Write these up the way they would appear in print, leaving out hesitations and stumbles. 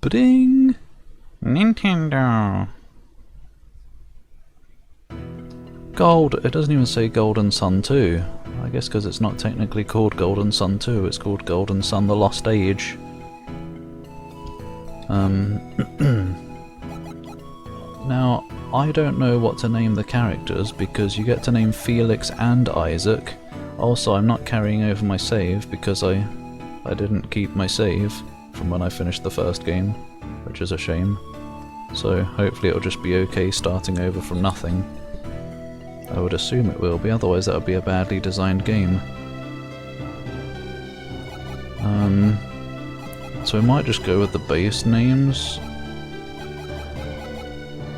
Ba-ding! Nintendo! Gold! It doesn't even say Golden Sun 2. I guess because it's not technically called Golden Sun 2, it's called Golden Sun The Lost Age. Now, I don't know what to name the characters because you get to name Felix and Isaac. Also, I'm not carrying over my save because I didn't keep my save from when I finished the first game, which is a shame. So hopefully it'll just be okay starting over from nothing. I would assume it will be, otherwise that would be a badly designed game. So I might just go with the base names.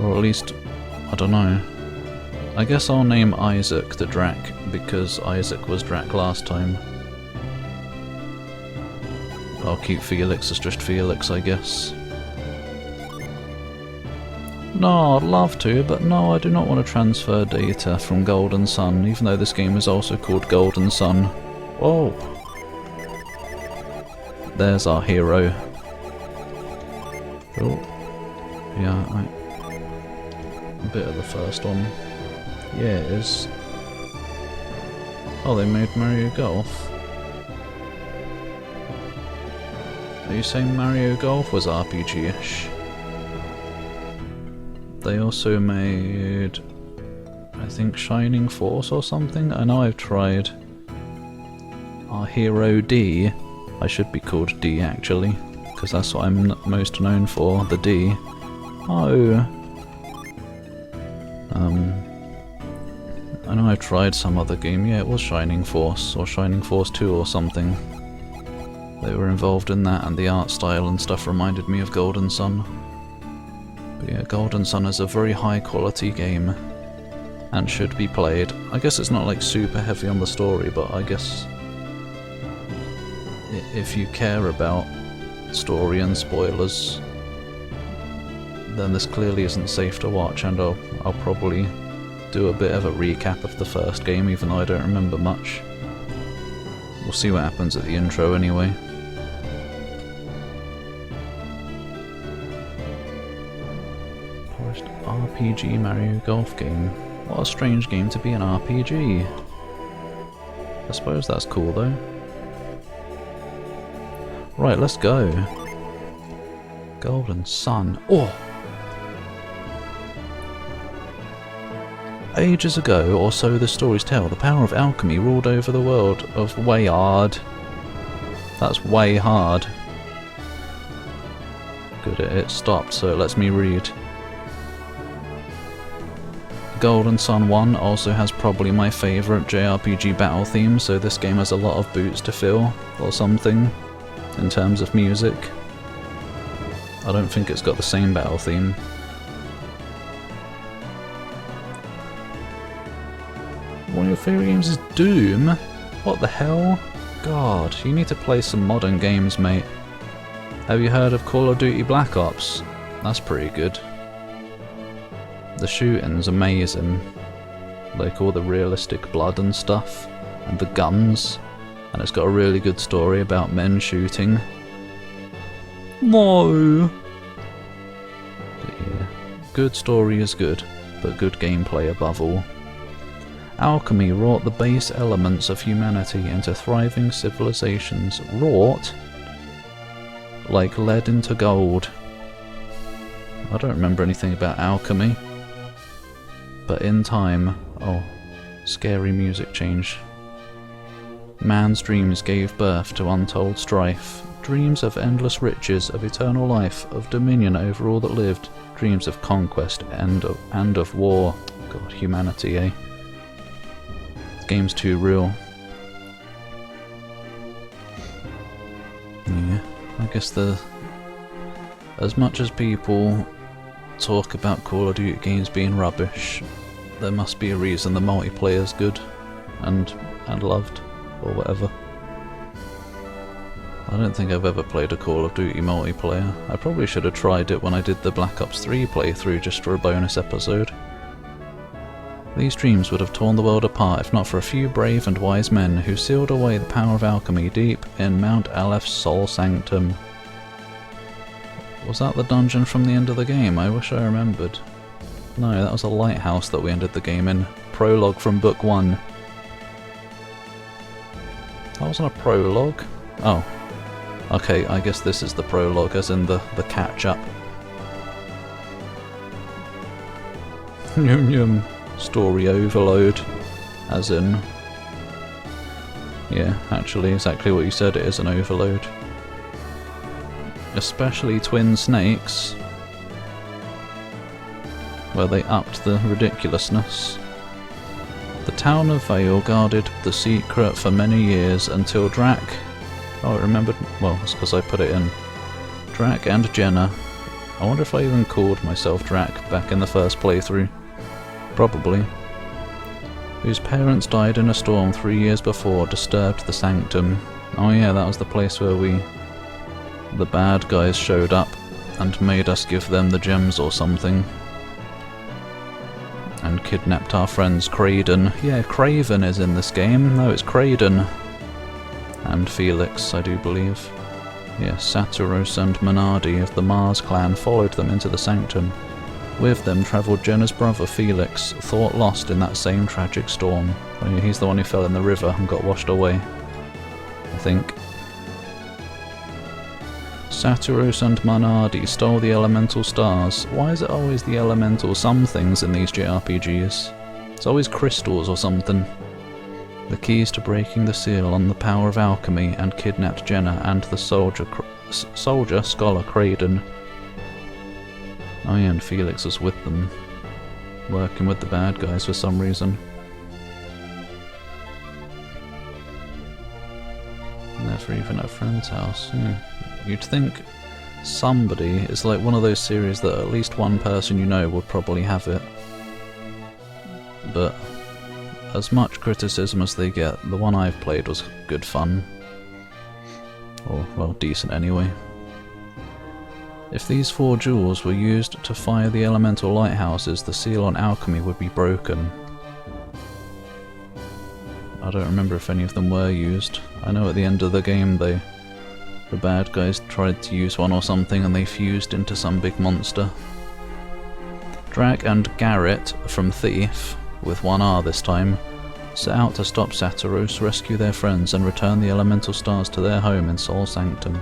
Or at least, I don't know. I guess I'll name Isaac the Drac, because Isaac was Drac last time. I'll keep Felix as just Felix, I guess. No, I'd love to, but no, I do not want to transfer data from Golden Sun, even though this game is also called Golden Sun. Whoa! There's our hero. Oh. Yeah, a bit of the first one. Yeah, it is. Oh, they made Mario Golf. Are you saying Mario Golf was RPG-ish? They also made, I think, Shining Force or something? I know I've tried. Our hero D. I should be called D actually, because that's what I'm most known for, the D. Oh. I know I've tried some other game, yeah, it was Shining Force, or Shining Force 2 or something. They were involved in that, and the art style and stuff reminded me of Golden Sun. But yeah, Golden Sun is a very high quality game, and should be played. I guess it's not like super heavy on the story, but I guess if you care about story and spoilers, then this clearly isn't safe to watch, and I'll probably do a bit of a recap of the first game, even though I don't remember much. We'll see what happens at the intro anyway. Polished RPG Mario Golf game. What a strange game to be an RPG. I suppose that's cool though. Right, let's go. Golden Sun. Oh! Ages ago, or so the stories tell, the power of alchemy ruled over the world of Wayard. That's way hard. Good, it stopped, so it lets me read. Golden Sun 1 also has probably my favourite JRPG battle theme, so this game has a lot of boots to fill, or something, in terms of music. I don't think it's got the same battle theme. One of your favourite games is Doom? What the hell? God, you need to play some modern games, mate. Have you heard of Call of Duty Black Ops? That's pretty good. The shooting's amazing. Like all the realistic blood and stuff, and the guns, and it's got a really good story about men shooting. No! But yeah, good story is good, but good gameplay above all. Alchemy wrought the base elements of humanity into thriving civilizations. Wrought? Like lead into gold. I don't remember anything about alchemy. But in time... Oh, scary music change. Man's dreams gave birth to untold strife. Dreams of endless riches, of eternal life, of dominion over all that lived. Dreams of conquest and of war. God, humanity, eh? Game's too real. Yeah, I guess as much as people talk about Call of Duty games being rubbish, there must be a reason the multiplayer's good and loved, or whatever. I don't think I've ever played a Call of Duty multiplayer. I probably should have tried it when I did the Black Ops 3 playthrough just for a bonus episode. These dreams would have torn the world apart if not for a few brave and wise men who sealed away the power of alchemy deep in Mount Aleph's soul sanctum. Was that the dungeon from the end of the game? I wish I remembered. No, that was a lighthouse that we ended the game in. Prologue from book 1. That wasn't a prologue? Oh. Okay, I guess this is the prologue, as in the catch-up. Yum yum. Story overload. As in... Yeah, actually, exactly what you said, it is an overload. Especially Twin Snakes, where they upped the ridiculousness. The town of Vale guarded the secret for many years until Drac... Oh, I remembered... Well, it's because I put it in. Drac and Jenna. I wonder if I even called myself Drac back in the first playthrough. Probably. Whose parents died in a storm 3 years before, disturbed the sanctum. Oh yeah, that was the place where the bad guys showed up and made us give them the gems or something. And kidnapped our friends Kraden. Yeah, Craven is in this game. No, it's Kraden. And Felix, I do believe. Yes, Saturos and Menardi of the Mars clan followed them into the sanctum. With them travelled Jenna's brother Felix, thought lost in that same tragic storm. Oh yeah, he's the one who fell in the river and got washed away, I think. Saturos and Menardi stole the elemental stars. Why is it always the elemental some things in these JRPGs? It's always crystals or something. The keys to breaking the seal on the power of alchemy, and kidnapped Jenna and the soldier scholar Kraden. Oh yeah, and Felix was with them, working with the bad guys for some reason. Never even at a friend's house. You'd think somebody, it's like one of those series that at least one person you know would probably have it. But as much criticism as they get, the one I've played was good fun. Or, well, decent anyway. If these 4 jewels were used to fire the elemental lighthouses, the seal on alchemy would be broken. I don't remember if any of them were used. I know at the end of the game the bad guys tried to use one or something and they fused into some big monster. Drac and Garrett from Thief, with 1 R this time, set out to stop Saturos, rescue their friends and return the elemental stars to their home in Sol Sanctum.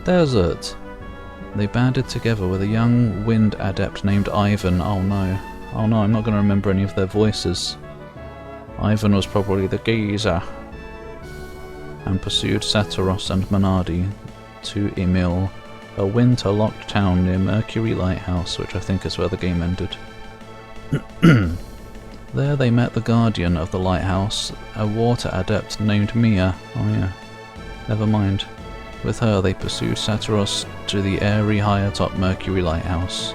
Desert! They banded together with a young wind adept named Ivan. Oh no, I'm not going to remember any of their voices. Ivan was probably the geezer. And pursued Saturos and Menardi to Emil, a winter-locked town near Mercury Lighthouse, which I think is where the game ended. There they met the guardian of the lighthouse, a water adept named Mia. Oh yeah, never mind. With her they pursued Saturos to the airy high-atop Mercury Lighthouse.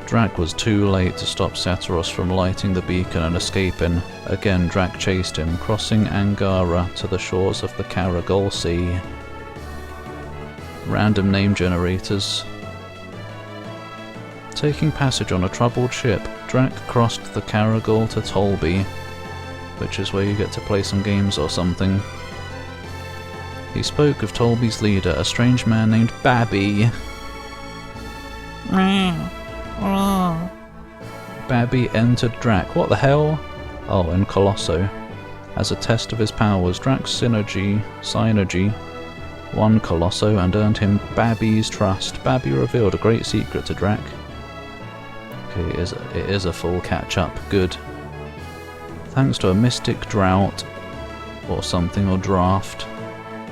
Drac was too late to stop Saturos from lighting the beacon and escaping. Again Drac chased him, crossing Angara to the shores of the Karagol Sea. Random name generators. Taking passage on a troubled ship, Drac crossed the Karagol to Tolby, which is where you get to play some games or something. He spoke of Tolby's leader, a strange man named Babby. Babby entered Drac. What the hell? Oh, and Colosso. As a test of his powers, Drac's synergy won Colosso and earned him Babby's trust. Babby revealed a great secret to Drac. Okay, it is a full catch-up. Good. Thanks to a mystic drought, or something, or draft.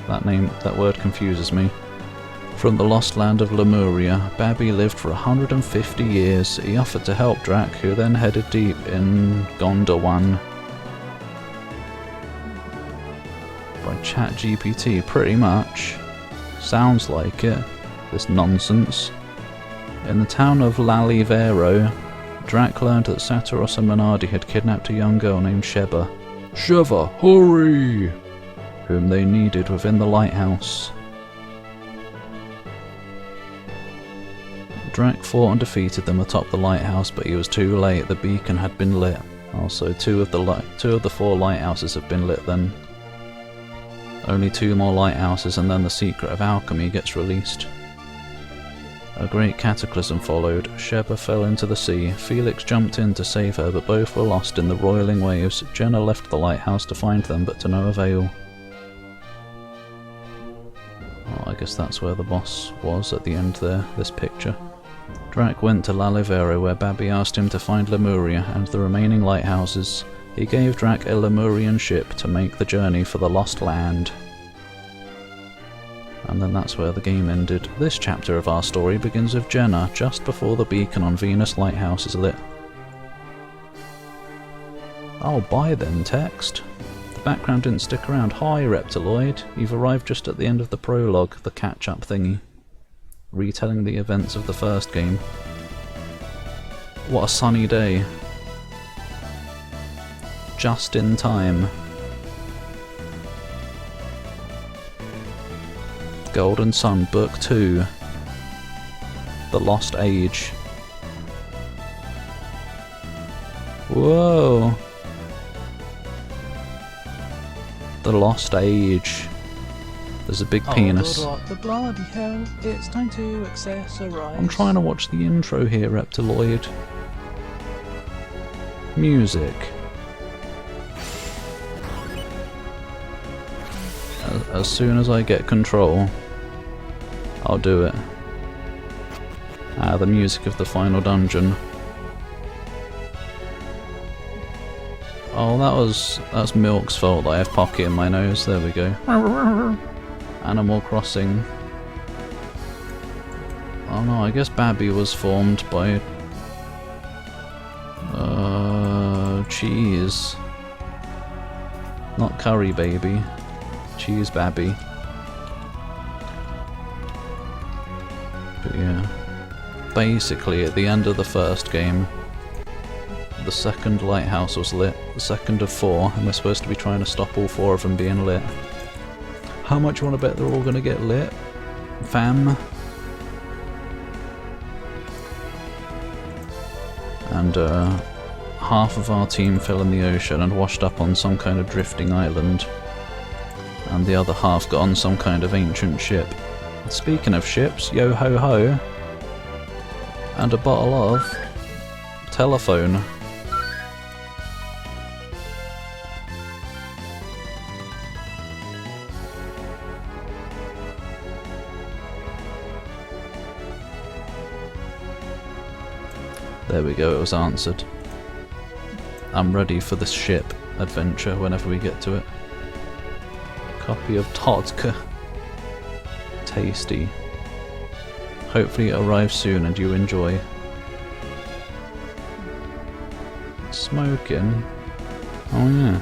That word confuses me. From the lost land of Lemuria, Babby lived for 150 years. He offered to help Drac, who then headed deep in Gondowan. By ChatGPT, pretty much. Sounds like it. This nonsense. In the town of Lalivero, Drac learned that Saturos and Menardi had kidnapped a young girl named Sheva. Sheva, hurry! Whom they needed within the lighthouse. Drac fought and defeated them atop the lighthouse, but he was too late. The beacon had been lit. Also, two of the 4 lighthouses have been lit then. Only 2 more lighthouses and then the secret of alchemy gets released. A great cataclysm followed. Sheba fell into the sea. Felix jumped in to save her, but both were lost in the roiling waves. Jenna left the lighthouse to find them, but to no avail. Oh, I guess that's where the boss was at the end there, this picture. Drac went to Lalivera, where Babby asked him to find Lemuria and the remaining lighthouses. He gave Drac a Lemurian ship to make the journey for the Lost Land. And then that's where the game ended. This chapter of our story begins with Jenna, just before the beacon on Venus Lighthouse is lit. Oh, bye then, text. The background didn't stick around. Hi, Reptiloid. You've arrived just at the end of the prologue, the catch-up thingy. Retelling the events of the first game. What a sunny day. Just in time. Golden Sun, Book 2. The Lost Age. Whoa! The Lost Age. There's a big penis. Oh, the bloody hell, it's time to accessorize. I'm trying to watch the intro here, Reptiloid. Music. As soon as I get control, I'll do it. Ah, the music of the final dungeon. Oh, that's Milk's fault that I have Pocky in my nose. There we go. Animal Crossing. Oh no, I guess Babby was formed by cheese. Not curry baby. Cheese Babby. But yeah. Basically, at the end of the first game, the second lighthouse was lit, the second of 4, and we're supposed to be trying to stop all 4 of them being lit. How much you want to bet they're all going to get lit? Fam? And half of our team fell in the ocean and washed up on some kind of drifting island. And the other half got on some kind of ancient ship. Speaking of ships, yo ho ho! And a bottle of telephone. There we go, it was answered. I'm ready for the ship adventure whenever we get to it. Copy of Todka. Tasty. Hopefully it arrives soon and you enjoy. Smoking. Oh yeah.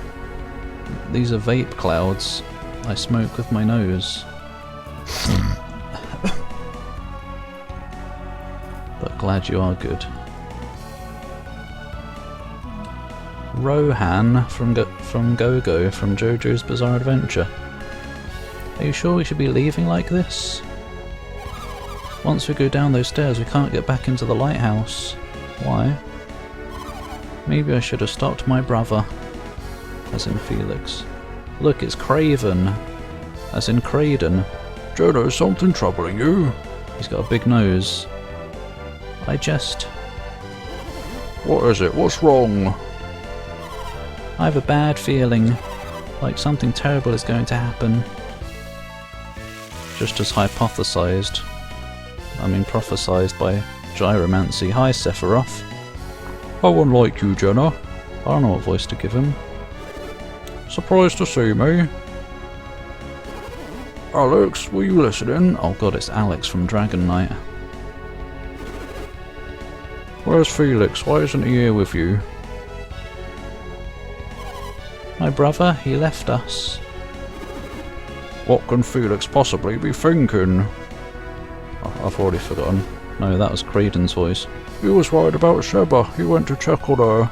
These are vape clouds. I smoke with my nose. But glad you are good. Rohan from Go-Go from JoJo's Bizarre Adventure. Are you sure we should be leaving like this? Once we go down those stairs we can't get back into the lighthouse. Why? Maybe I should have stopped my brother. As in Felix. Look, it's Craven. As in Craden. Jenna, is something troubling you? He's got a big nose. I just... What is it? What's wrong? I have a bad feeling. Like something terrible is going to happen. Just as hypothesized. I mean prophesized by Gyromancy. Hi Sephiroth. How unlike you, Jenna. I don't know what voice to give him. Surprised to see me. Alex, were you listening? Oh god, it's Alex from Dragon Knight. Where's Felix? Why isn't he here with you? My brother, he left us. What can Felix possibly be thinking? Oh, I've already forgotten. No, that was Craden's voice. He was worried about Sheba. He went to check on her.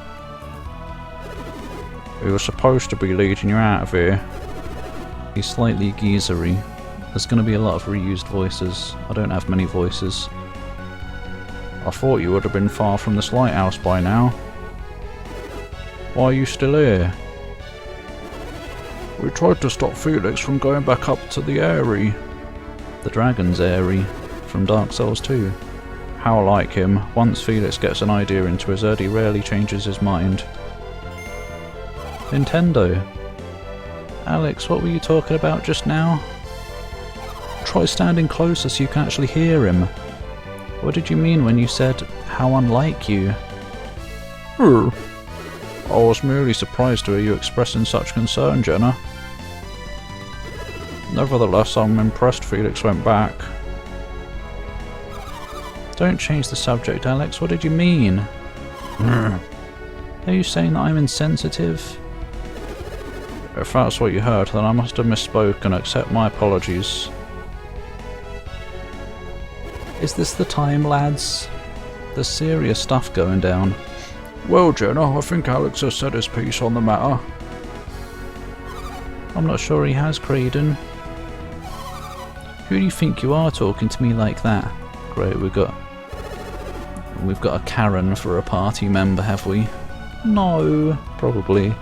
He was supposed to be leading you out of here. He's slightly geezery. There's going to be a lot of reused voices. I don't have many voices. I thought you would have been far from this lighthouse by now. Why are you still here? We tried to stop Felix from going back up to the Eyrie. The Dragon's Eyrie from Dark Souls 2. How like him. Once Felix gets an idea into his head, he rarely changes his mind. Nintendo. Alex, what were you talking about just now? Try standing closer so you can actually hear him. What did you mean when you said, how unlike you? I was merely surprised to hear you expressing such concern, Jenna. Nevertheless, I'm impressed Felix went back. Don't change the subject, Alex. What did you mean? Are you saying that I'm insensitive? If that's what you heard, then I must have misspoke and accept my apologies. Is this the time, lads? There's serious stuff going down. Well, Jenna, I think Alex has said his piece on the matter. I'm not sure he has, Craden. Who do you think you are talking to me like that? Great, we've got a Karen for a party member, have we? No, probably.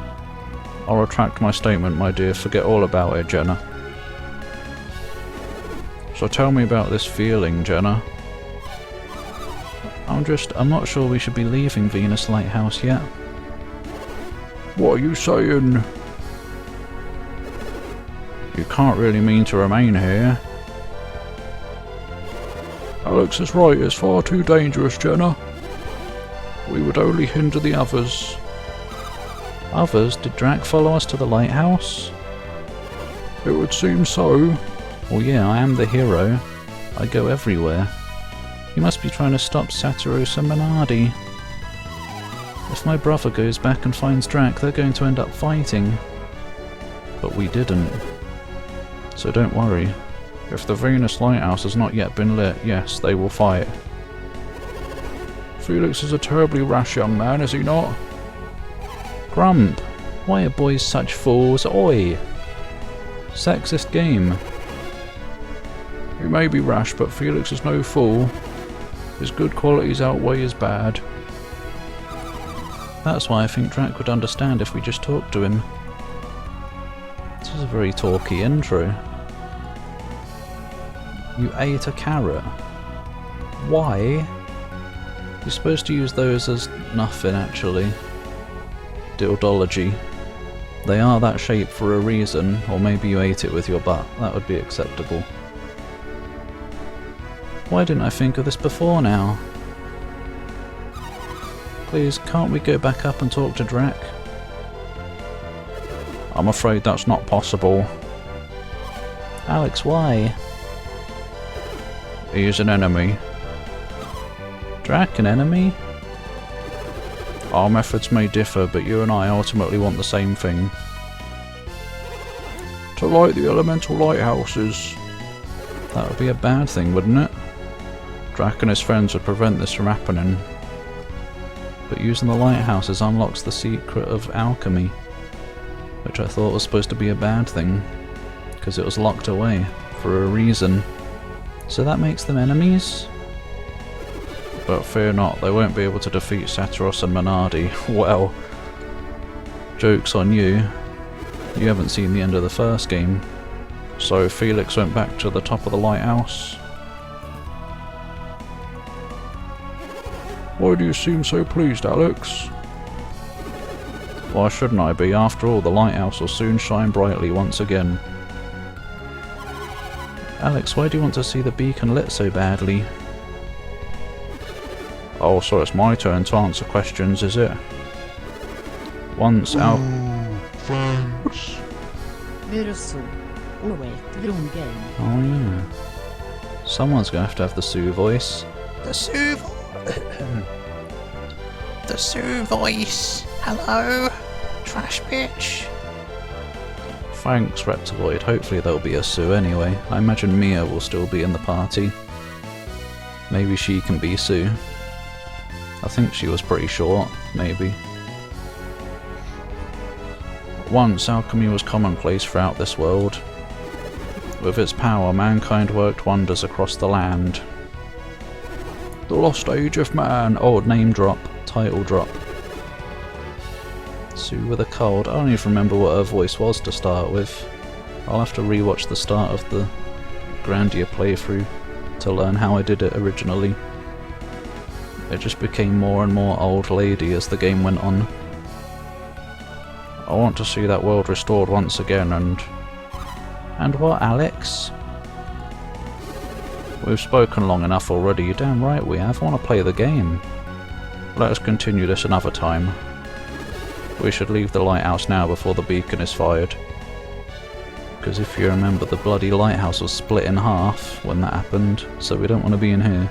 I'll retract my statement, my dear. Forget all about it, Jenna. So tell me about this feeling, Jenna. I'm not sure we should be leaving Venus Lighthouse yet. What are you saying? You can't really mean to remain here. Alex is right, it's far too dangerous, Jenna. We would only hinder the others. Others? Did Drac follow us to the lighthouse? It would seem so. Well, yeah, I am the hero. I go everywhere. You must be trying to stop Saturos and Minardi. If my brother goes back and finds Drac, they're going to end up fighting. But we didn't. So don't worry. If the Venus Lighthouse has not yet been lit, yes, they will fight. Felix is a terribly rash young man, is he not? Grump, why are boys such fools? Oi! Sexist game. He may be rash, but Felix is no fool. His good qualities outweigh his bad. That's why I think Drac would understand if we just talked to him. This was a very talky intro. You ate a carrot. Why? You're supposed to use those as nothing, actually. Dildology. They are that shape for a reason, or maybe you ate it with your butt. That would be acceptable. Why didn't I think of this before now? Please, can't we go back up and talk to Drac? I'm afraid that's not possible. Alex, why? He is an enemy. Drac, an enemy? Our methods may differ, but you and I ultimately want the same thing. To light the elemental lighthouses. That would be a bad thing, wouldn't it? Drac and his friends would prevent this from happening. But using the lighthouses unlocks the secret of alchemy, which I thought was supposed to be a bad thing, because it was locked away for a reason. So that makes them enemies? But fear not, they won't be able to defeat Saturos and Minardi. Well, joke's on you. You haven't seen the end of the first game. So Felix went back to the top of the lighthouse. Why do you seem so pleased, Alex? Why shouldn't I be? After all, the lighthouse will soon shine brightly once again. Alex, why do you want to see the beacon lit so badly? Oh, so it's my turn to answer questions, is it? Once out. Thanks. Oh yeah. Someone's gonna have to have the Sue voice. The Sue voice. Hello, trash bitch. Thanks, Reptiloid. Hopefully there'll be a Sue anyway. I imagine Mia will still be in the party. Maybe she can be Sue. I think she was pretty short, maybe. Once, alchemy was commonplace throughout this world. With its power, mankind worked wonders across the land. The lost age of man. Oh, name drop. Title drop. Sue with a cold. I don't even remember what her voice was to start with. I'll have to rewatch the start of the Grandia playthrough to learn how I did it originally. It just became more and more old lady as the game went on. I want to see that world restored once again and... And what, Alex? We've spoken long enough already, you're damn right we have. I want to play the game. Let us continue this another time. We should leave the lighthouse now before the beacon is fired. Because if you remember, the bloody lighthouse was split in half when that happened, so we don't want to be in here.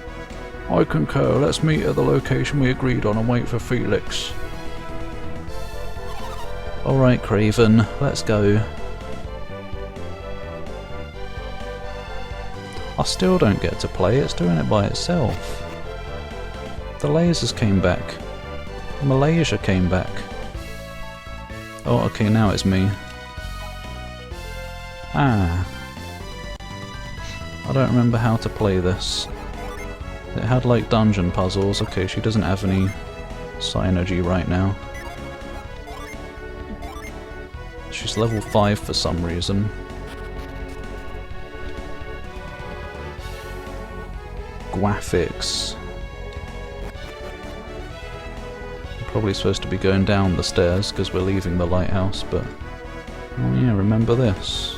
I concur. Let's meet at the location we agreed on and wait for Felix. Alright, Craven, let's go. I still don't get to play, it's doing it by itself. The lasers came back. Malaysia came back. Oh, okay, now it's me. Ah. I don't remember how to play this. It had like dungeon puzzles. Okay, she doesn't have any synergy right now. She's level 5 for some reason. Graphics. Probably supposed to be going down the stairs because we're leaving the lighthouse, but... Oh yeah, remember this.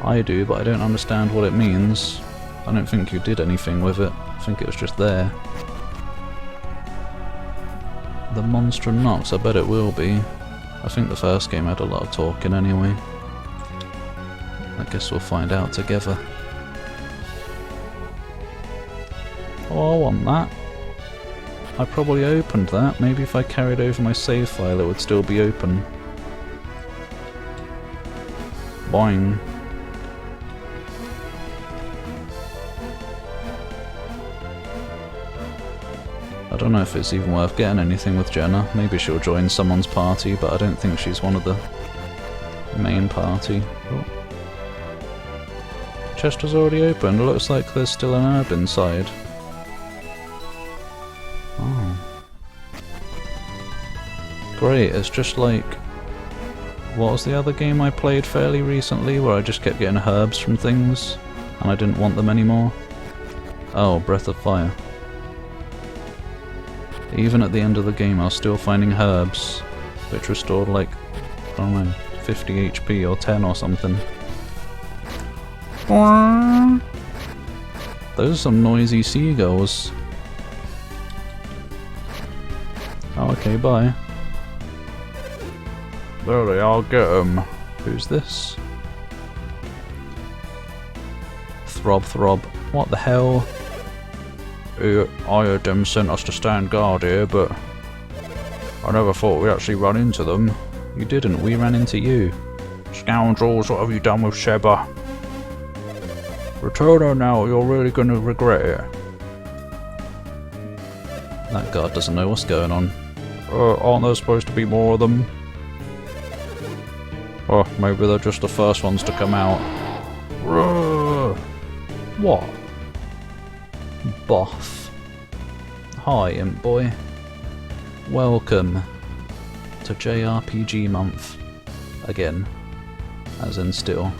I do, but I don't understand what it means. I don't think you did anything with it. I think it was just there. The Monstrum Nox, I bet it will be. I think the first game had a lot of talking anyway. I guess we'll find out together. Oh, I want that. I probably opened that. Maybe if I carried over my save file it would still be open. Boing. I don't know if it's even worth getting anything with Jenna. Maybe she'll join someone's party, but I don't think she's one of the main party. Oh. Chester's already opened. It looks like there's still an herb inside. Oh. Great, it's just like... What was the other game I played fairly recently where I just kept getting herbs from things and I didn't want them anymore? Oh, Breath of Fire. Even at the end of the game I was still finding herbs, which restored like, I don't know, 50 HP or 10 or something. Those are some noisy seagulls. Oh, okay, bye. There they are, get 'em. Who's this? Throb Throb. What the hell? I heard them sent us to stand guard here, but I never thought we'd actually run into them. You didn't, we ran into you. Scoundrels, what have you done with Sheba? Return her now, or you're really gonna regret it. That guard doesn't know what's going on. Aren't there supposed to be more of them? Oh, maybe they're just the first ones to come out. What? Boff. Hi, Imp Boy. Welcome to JRPG month. Again. As in still.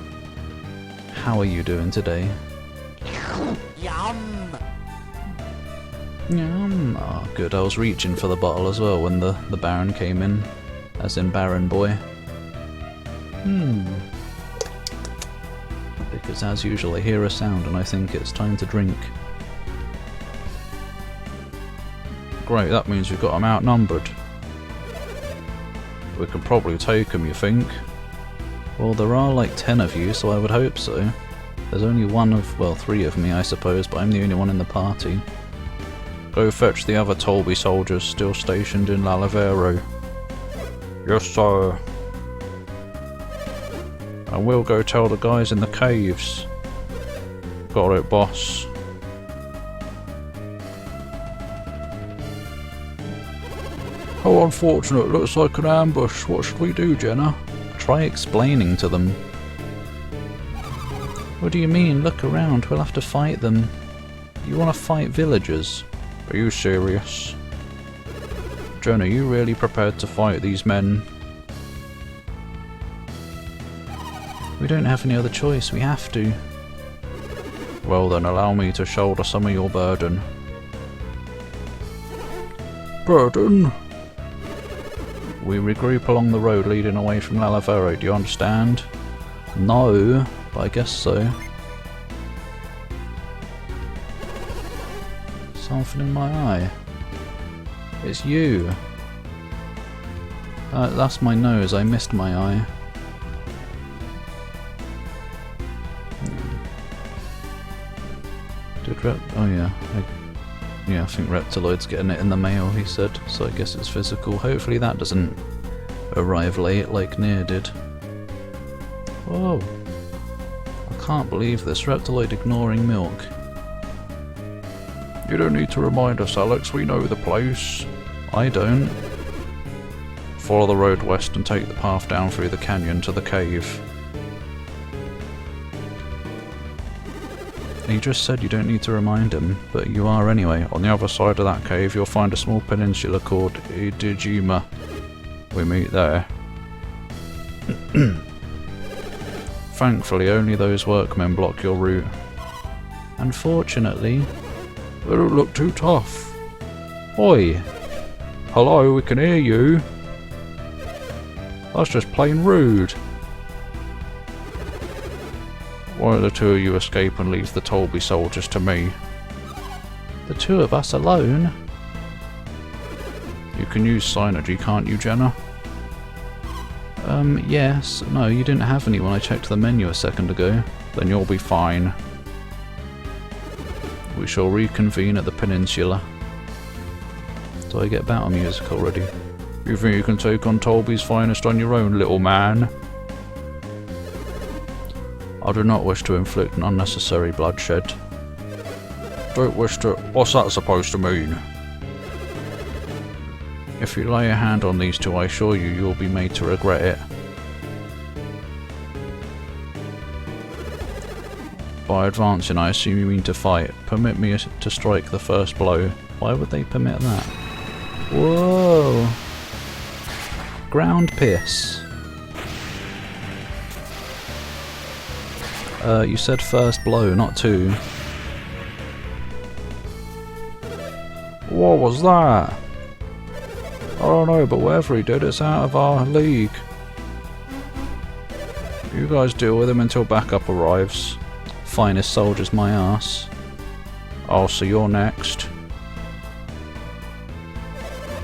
How are you doing today? Yum! Yum. Oh, good. I was reaching for the bottle as well when the Baron came in. As in Baron Boy. Because as usual I hear a sound and I think it's time to drink. Great, that means we've got them outnumbered. We can probably take them, you think? Well, there are like 10 of you, so I would hope so. There's only one of, well, 3 of me I suppose, but I'm the only one in the party. Go fetch the other Tolby soldiers still stationed in Lalavero. Yes, sir. And we'll go tell the guys in the caves. Got it, boss. How unfortunate, looks like an ambush. What should we do, Jenna? Try explaining to them. What do you mean? Look around, we'll have to fight them. You want to fight villagers? Are you serious? Jen, are you really prepared to fight these men? We don't have any other choice, we have to. Well then, allow me to shoulder some of your burden. Burden? We regroup along the road leading away from Lalavero, do you understand? No, but I guess so. Something in my eye. It's you. That's my nose, I missed my eye. Oh yeah, I think Reptiloid's getting it in the mail, he said, so I guess it's physical. Hopefully that doesn't arrive late like Nier did. Whoa. I can't believe this, Reptiloid ignoring milk. You don't need to remind us, Alex, we know the place. I don't. Follow the road west and take the path down through the canyon to the cave. He just said you don't need to remind him, but you are anyway. On the other side of that cave you'll find a small peninsula called Idijima. We meet there. Thankfully only those workmen block your route. Unfortunately. They don't look too tough. Oi! Hello, we can hear you. That's just plain rude. Why don't the two of you escape and leave the Tolby soldiers to me? The two of us alone? You can use Synergy, can't you, Jenna? Yes. No, you didn't have any when I checked the menu a second ago. Then you'll be fine. We shall reconvene at the peninsula. Do I get battle music already? You think you can take on Tolby's finest on your own, little man? I do not wish to inflict an unnecessary bloodshed. Don't wish to... What's that supposed to mean? If you lay a hand on these two, I assure you, you will be made to regret it. By advancing, I assume you mean to fight. Permit me to strike the first blow. Why would they permit that? Whoa! Ground piss. You said first blow, not two. What was that? I don't know, but whatever he did, it's out of our league. You guys deal with him until backup arrives. Finest soldiers, my ass. Oh, so you're next.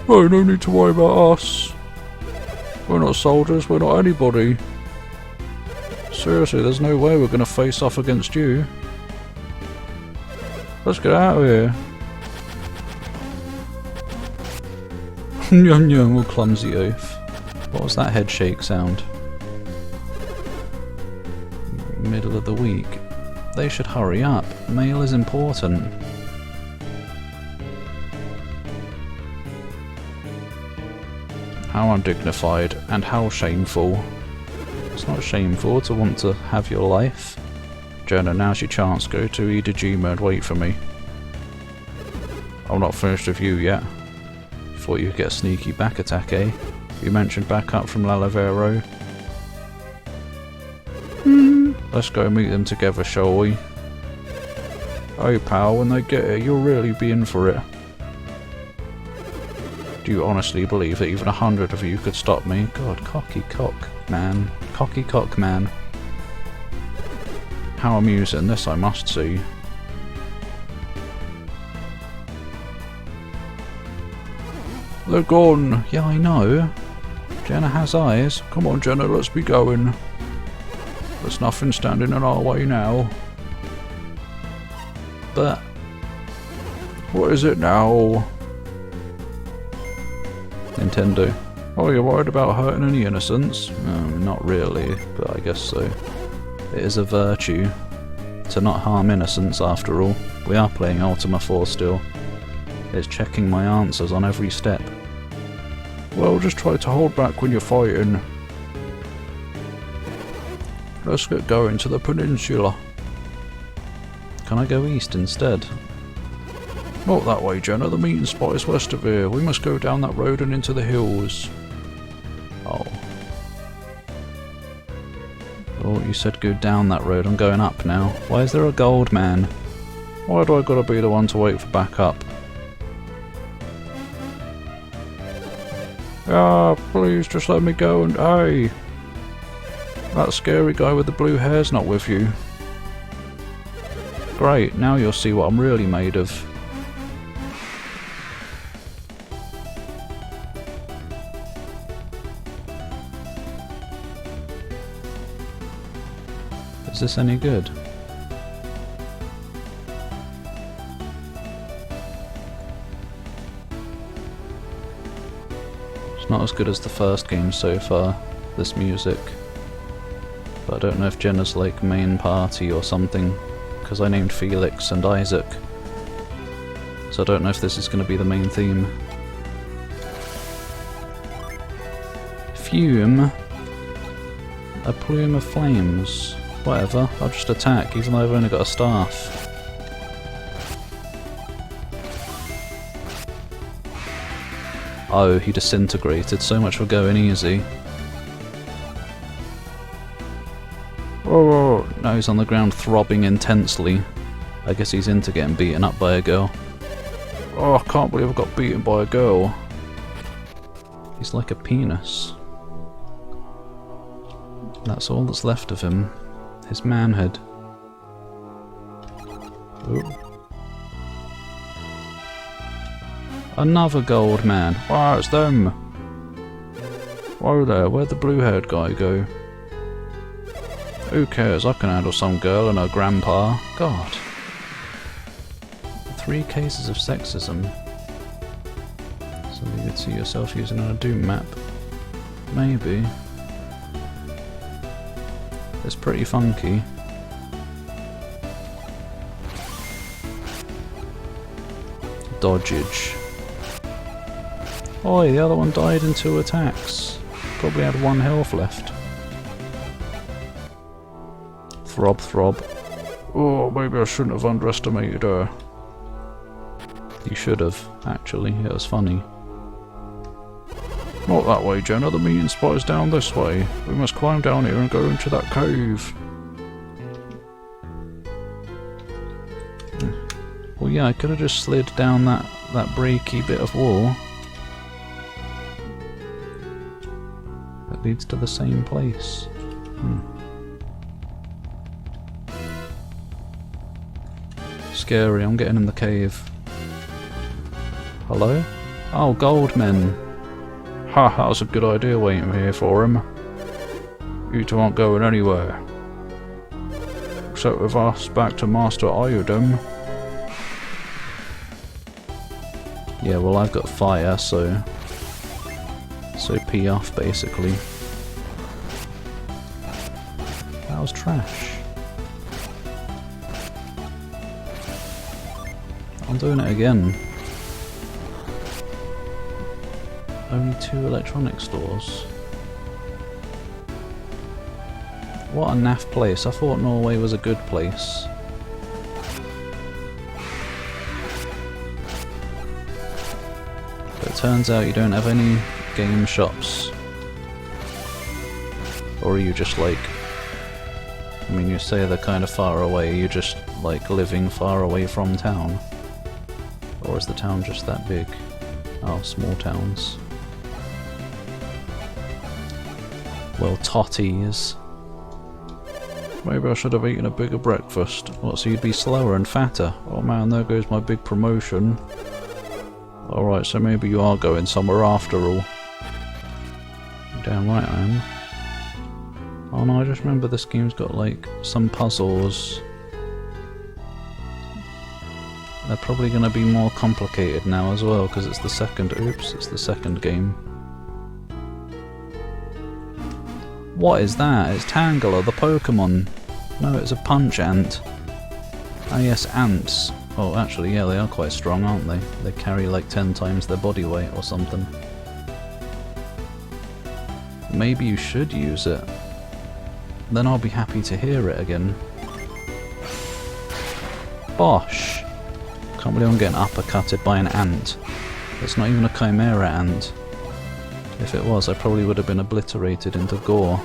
Oh, no need to worry about us. We're not soldiers, we're not anybody. Seriously, there's no way we're gonna face off against you. Let's get out of here. Yum yum, all clumsy oaf. What was that head shake sound? Middle of the week. They should hurry up. Mail is important. How undignified and how shameful. It's not shameful to want to have your life. Jenna, now's your chance. Go to Idijima and wait for me. I'm not finished with you yet. Thought you'd get a sneaky back attack, eh? You mentioned backup from Lalavero. Let's go meet them together, shall we? Oh pal, when they get here, you'll really be in for it. Do you honestly believe that even 100 of you could stop me? God, cocky cock, man. Cocky cock, man. How amusing, this I must see. They're gone. Yeah, I know. Jenna has eyes. Come on, Jenna, let's be going. There's nothing standing in our way now. But... what is it now? Nintendo. Oh, you're worried about hurting any innocents? Not really, but I guess so. It is a virtue to not harm innocents after all. We are playing Ultima 4 still. It's checking my answers on every step. Well, just try to hold back when you're fighting. Let's get going to the peninsula. Can I go east instead? Not that way, Jenna. The meeting spot is west of here. We must go down that road and into the hills. Oh. Oh, you said go down that road. I'm going up now. Why is there a gold man? Why do I gotta be the one to wait for backup? Ah, please just let me go and hey! That scary guy with the blue hair's not with you. Great, now you'll see what I'm really made of. Is this any good? It's not as good as the first game so far, this music. But I don't know if Jenna's like main party or something, because I named Felix and Isaac. So I don't know if this is going to be the main theme. Fume. A plume of flames. Whatever, I'll just attack, even though I've only got a staff. Oh, he disintegrated. So much for going easy. Oh, Now he's on the ground throbbing intensely. I guess he's into getting beaten up by a girl. oh, I can't believe I got beaten by a girl. He's like a penis. That's all that's left of him. His manhood. Ooh. Another gold man. Ah, it's them. Whoa there, where'd the blue-haired guy go? Who cares? I can handle some girl and her grandpa. God. 3 cases of sexism. Something you could see yourself using on a Doom map. Maybe. It's pretty funky. Dodgage. Oi, the other one died in 2 attacks. Probably had 1 health left. Throb, throb. Oh, maybe I shouldn't have underestimated her. You should have, actually. It was funny. Not that way, Jenna. The meeting spot is down this way. We must climb down here and go into that cave. Well, yeah, I could have just slid down that breaky bit of wall. That leads to the same place. Scary, I'm getting in the cave. Hello? Oh, Goldmen. Ha, that was a good idea waiting here for him. You two aren't going anywhere. Except with us back to Master Iodum. Yeah, well, I've got fire, so pee off, basically. That was trash. I'm doing it again. Only 2 electronic stores. What a naff place. I thought Norway was a good place. But it turns out you don't have any game shops. Or are you just like... I mean, you say they're kind of far away, you're just like living far away from town. Or is the town just that big? Oh, small towns. Well, totties. Maybe I should have eaten a bigger breakfast. What, so you'd be slower and fatter? Oh man, there goes my big promotion. Alright, so maybe you are going somewhere after all. Damn right I am. Oh no, I just remember this game's got like some puzzles. They're probably going to be more complicated now as well, because it's the second... Oops, it's the second game. What is that? It's Tangela, the Pokemon. No, it's a punch ant. Ah yes, ants. Oh, actually, yeah, they are quite strong, aren't they? They carry like 10 times their body weight or something. Maybe you should use it. Then I'll be happy to hear it again. Bosh! Can't believe I'm getting uppercutted by an ant. It's not even a chimera ant. If it was, I probably would have been obliterated into gore.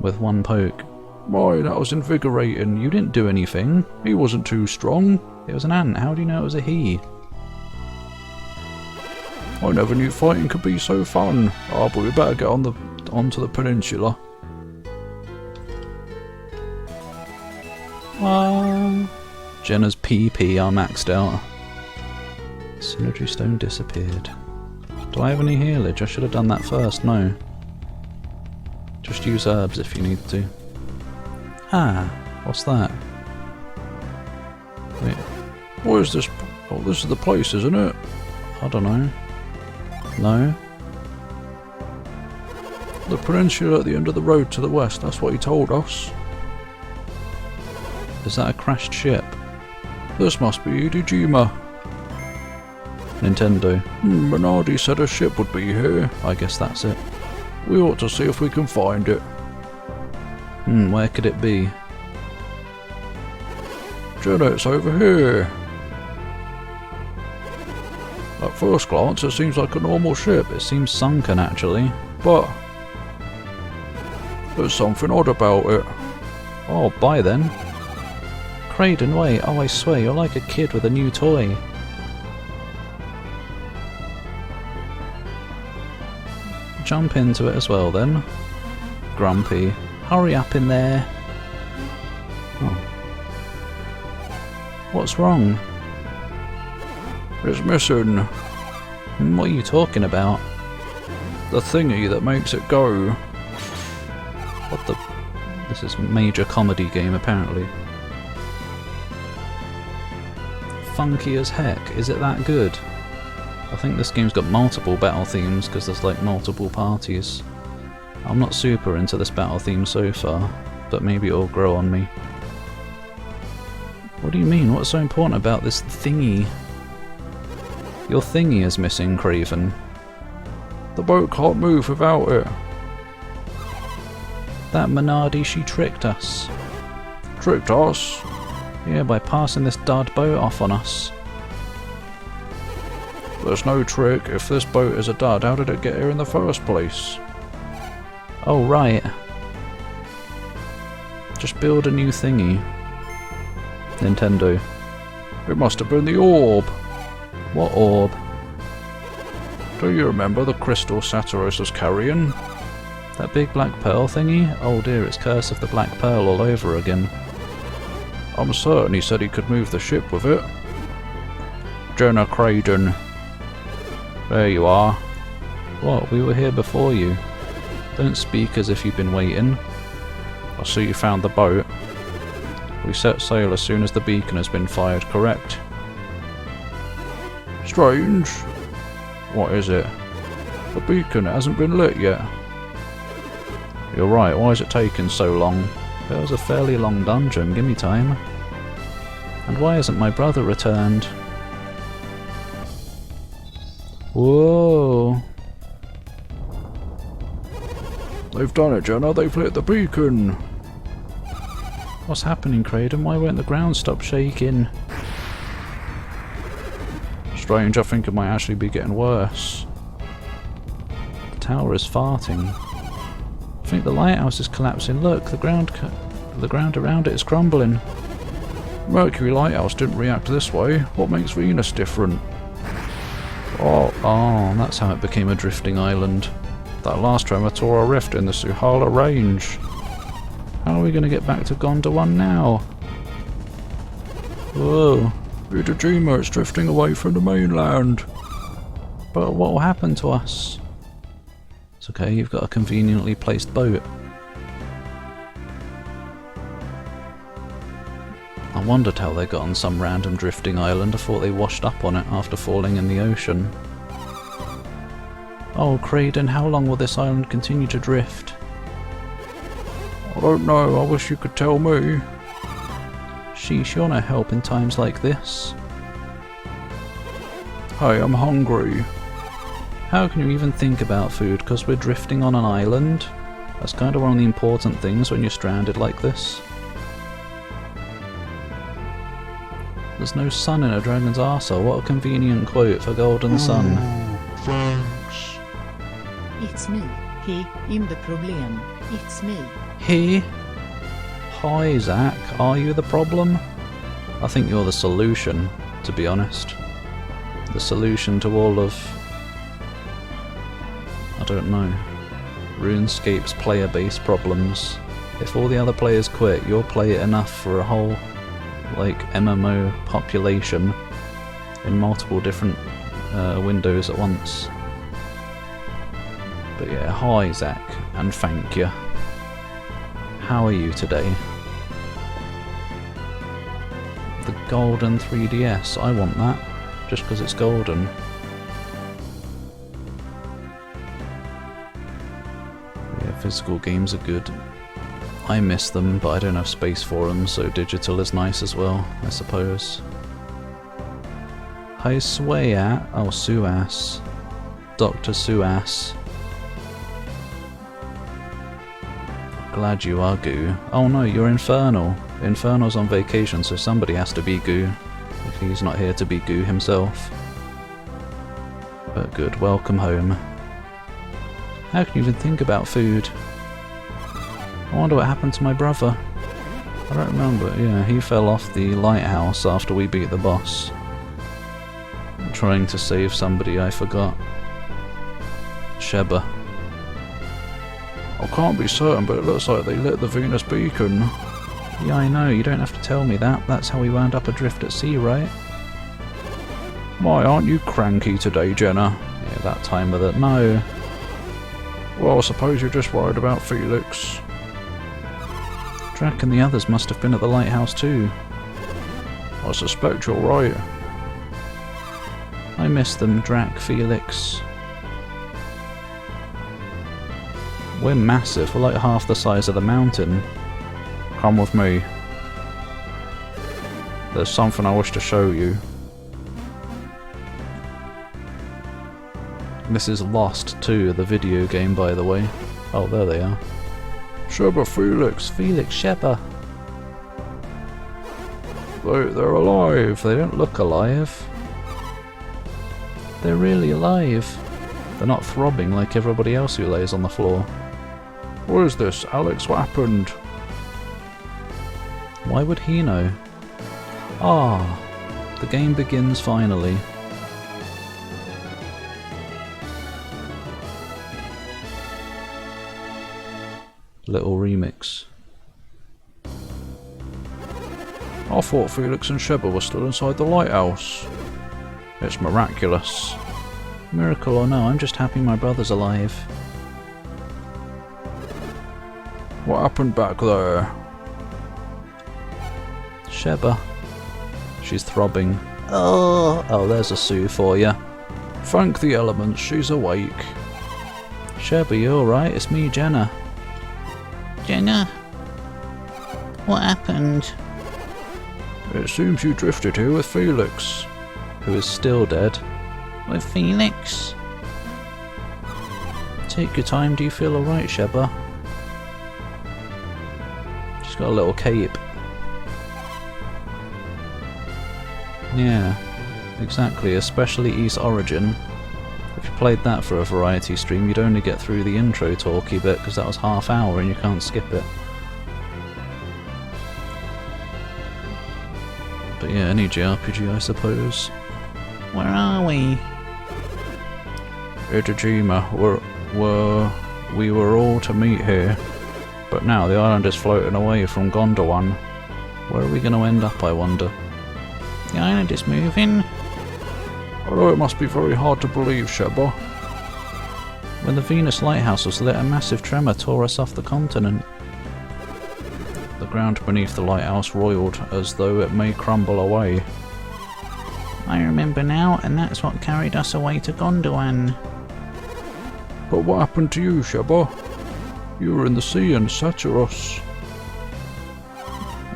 With one poke. My, that was invigorating. You didn't do anything. He wasn't too strong. It was an ant. How do you know it was a he? I never knew fighting could be so fun. Oh, but we better get onto the peninsula. Jenna's PP are maxed out. Synergy stone disappeared. Do I have any healage? I should have done that first. No. Just use herbs if you need to. Ah, what's that? Wait, What is this? Oh, this is the place, isn't it? I don't know. No? The peninsula at the end of the road to the west, that's what he told us. Is that a crashed ship? This must be Idijima. Nintendo. Minardi said a ship would be here. I guess that's it. We ought to see if we can find it. Where could it be? Jenna, it's over here. At first glance, it seems like a normal ship, It seems sunken actually. but there's something odd about it. Oh, bye then. Craden, wait. Oh, I swear, you're like a kid with a new toy. Jump into it as well then. Grumpy. Hurry up in there. Oh. What's wrong? It's missing What are you talking about? the thingy that makes it go. What the... This is major comedy game apparently. Funky as heck. Is it that good? I think this game's got multiple battle themes because there's like multiple parties. I'm not super into this battle theme so far, but maybe it'll grow on me. What do you mean? What's so important about this thingy? Your thingy is missing, Craven. The boat can't move without it. That Minardi, she tricked us. Tricked us. Yeah, by passing this dud boat off on us. There's no trick. If this boat is a dud, how did it get here in the first place? Oh, right. Just build a new thingy. Nintendo. It must have been the orb. What orb? Do you remember the crystal Saturos was carrying? That big black pearl thingy? Oh dear, it's Curse of the Black Pearl all over again. I'm certain he said he could move the ship with it. Jenna Craden. There you are. What? We were here before you. Don't speak as if you've been waiting. I see you found the boat. We set sail as soon as the beacon has been fired, correct? Strange. What is it? The beacon hasn't been lit yet. You're right, why is it taking so long? It was a fairly long dungeon, give me time. And why hasn't my brother returned? Whoa! They've done it, Jenna, they've lit the beacon. What's happening, Craden? Why won't the ground stop shaking? Strange, I think it might actually be getting worse. The tower is farting. I think the lighthouse is collapsing. Look, the ground around it is crumbling. Mercury Lighthouse didn't react this way. What makes Venus different? Oh, that's how it became a drifting island. That last tremor tore a rift in the Suhala Range. How are we going to get back to Gonda now? Whoa. Idijima is drifting away from the mainland. But what will happen to us? It's okay, you've got a conveniently placed boat. I wondered how they got on some random drifting island. I thought they washed up on it after falling in the ocean. Oh, Craden, how long will this island continue to drift? I don't know, I wish you could tell me. Sheesh, you're no help in times like this. Hey, I'm hungry. How can you even think about food? Because we're drifting on an island? That's kind of one of the important things when you're stranded like this. There's no sun in a dragon's arsehole. What a convenient quote for Golden Sun. Oh, thanks. It's me. I'm the problem. It's me. He? Hi, Zach. Are you the problem? I think you're the solution, to be honest. The solution to all of... I don't know. RuneScape's player-based problems. If all the other players quit, you'll play it enough for a whole, like, MMO population in multiple different windows at once. But yeah, hi Zach, and thank you. How are you today? The golden 3DS, I want that, just because it's golden. Yeah, physical games are good. I miss them, but I don't have space for them, so digital is nice as well, I suppose. Hi Swayat, oh Suas. Dr. Suas. Glad you are Goo. Oh no, you're Infernal. Infernal's on vacation, so somebody has to be Goo. If he's not here to be Goo himself. But good, welcome home. How can you even think about food? I wonder what happened to my brother. I don't remember. Yeah, he fell off the lighthouse after we beat the boss. Trying to save somebody I forgot. Sheba. I can't be certain, but it looks like they lit the Venus beacon. Yeah, I know, you don't have to tell me that. That's how we wound up adrift at sea, right? My, aren't you cranky today, Jenna? Yeah, that time of the... No. Well, I suppose you're just worried about Felix. Drac and the others must have been at the lighthouse too. I suspect you're right. I miss them, Drac, Felix. We're massive, we're like half the size of the mountain. Come with me. There's something I wish to show you. This is Lost 2, the video game, by the way. Oh, there they are. Sheba, Felix. Felix, Sheba. They're alive. They don't look alive. They're really alive. They're not throbbing like everybody else who lays on the floor. What is this, Alex? What happened? Why would he know? Ah, the game begins finally. Little remix. I thought Felix and Sheba were still inside the lighthouse. It's miraculous. Miracle or no, I'm just happy my brother's alive. What happened back there? Sheba. She's throbbing. Oh, there's a Sue for you. Thank the elements, she's awake. Sheba, you alright? It's me, Jenna. Jenna? What happened? It seems you drifted here with Felix. Who is still dead. With Felix? Take your time, do you feel alright, Sheba? She's got a little cape. Yeah, exactly, especially East Origin. If you played that for a variety stream, you'd only get through the intro talky bit because that was half hour and you can't skip it. But yeah, any JRPG I suppose. Where are we? Itajima, we were all to meet here, but now the island is floating away from Gondowan. Where are we going to end up, I wonder? The island is moving. Although it must be very hard to believe, Sheba. When the Venus lighthouse was lit, a massive tremor tore us off the continent. The ground beneath the lighthouse roiled as though it may crumble away. I remember now, and that's what carried us away to Gondowan. But what happened to you, Sheba? You were in the sea in Satyrus.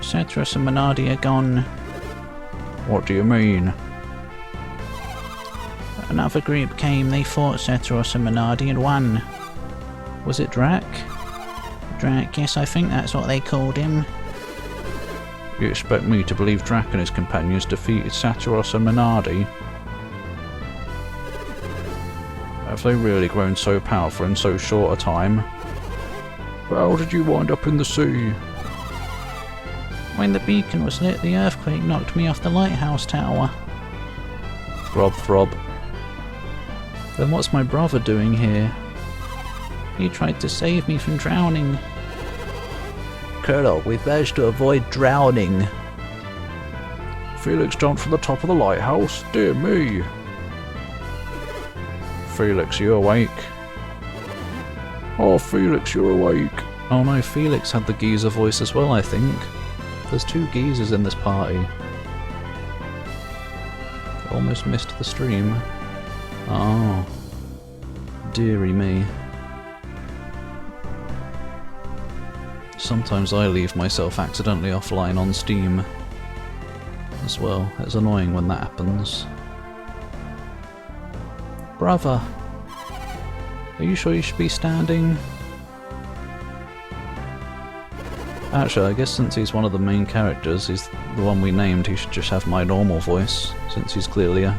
Satyrus and Menardi are gone. What do you mean? Another group came, they fought Satyrus and Menardi and won. Was it Drac? Drac, yes, I think that's what they called him. You expect me to believe Drac and his companions defeated Saturos and Minardi? Have they really grown so powerful in so short a time? But how did you wind up in the sea? When the beacon was lit, the earthquake knocked me off the lighthouse tower. Throb throb. Then what's my brother doing here? He tried to save me from drowning. Colonel, we've managed to avoid drowning. Felix jumped from the top of the lighthouse? Dear me! Felix, you awake? Oh, Felix, you're awake. Oh no, Felix had the geezer voice as well, I think. There's 2 geezers in this party. Almost missed the stream. Oh. Dearie me. Sometimes I leave myself accidentally offline on Steam as well. It's annoying when that happens. Brother, are you sure you should be standing? Actually, I guess since he's one of the main characters, he's the one we named, he should just have my normal voice, since he's clearly a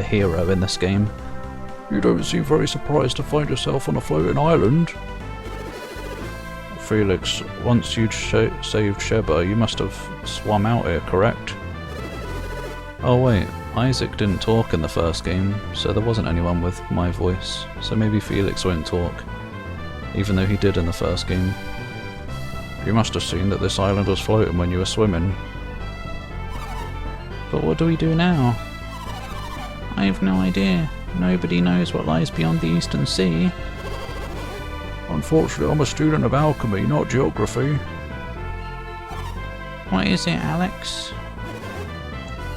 hero in this game. You don't seem very surprised to find yourself on a floating island. Felix, once you'd saved Sheba, you must have swum out here, correct? Oh wait, Isaac didn't talk in the first game, so there wasn't anyone with my voice, so maybe Felix won't talk, even though he did in the first game. You must have seen that this island was floating when you were swimming. But what do we do now? I have no idea. Nobody knows what lies beyond the Eastern Sea. Unfortunately, I'm a student of alchemy, not geography. What is it, Alex?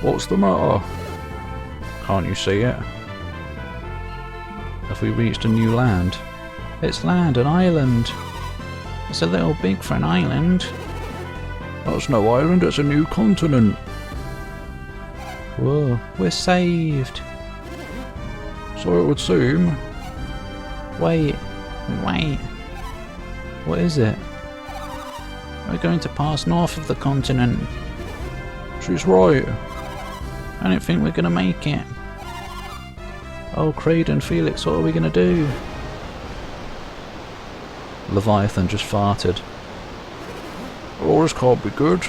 What's the matter? Can't you see it? Have we reached a new land? It's land, an island. It's a little big for an island. That's no island, it's a new continent. Whoa. We're saved. So it would seem. Wait. What is it? We're going to pass north of the continent. She's right. I don't think we're going to make it. Oh, Kraid and Felix, what are we going to do? Leviathan just farted. Oh, this can't be good.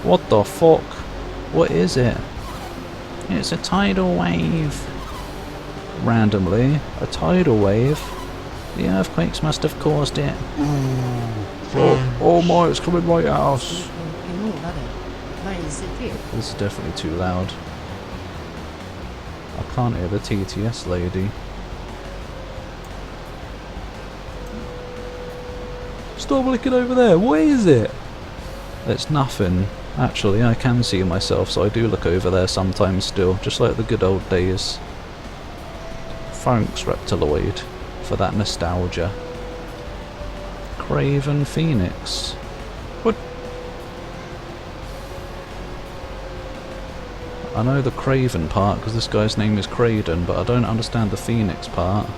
What the fuck? What is it? It's a tidal wave. Randomly, a tidal wave? The earthquakes must have caused it. Oh my, it's coming right at us. This is definitely too loud. I can't hear the TTS lady. Stop looking over there, what is it? It's nothing. Actually, I can see myself, so I do look over there sometimes still, just like the good old days. Thanks, Reptiloid, for that nostalgia. Craven Phoenix. What? I know the Craven part, because this guy's name is Kraden, but I don't understand the Phoenix part.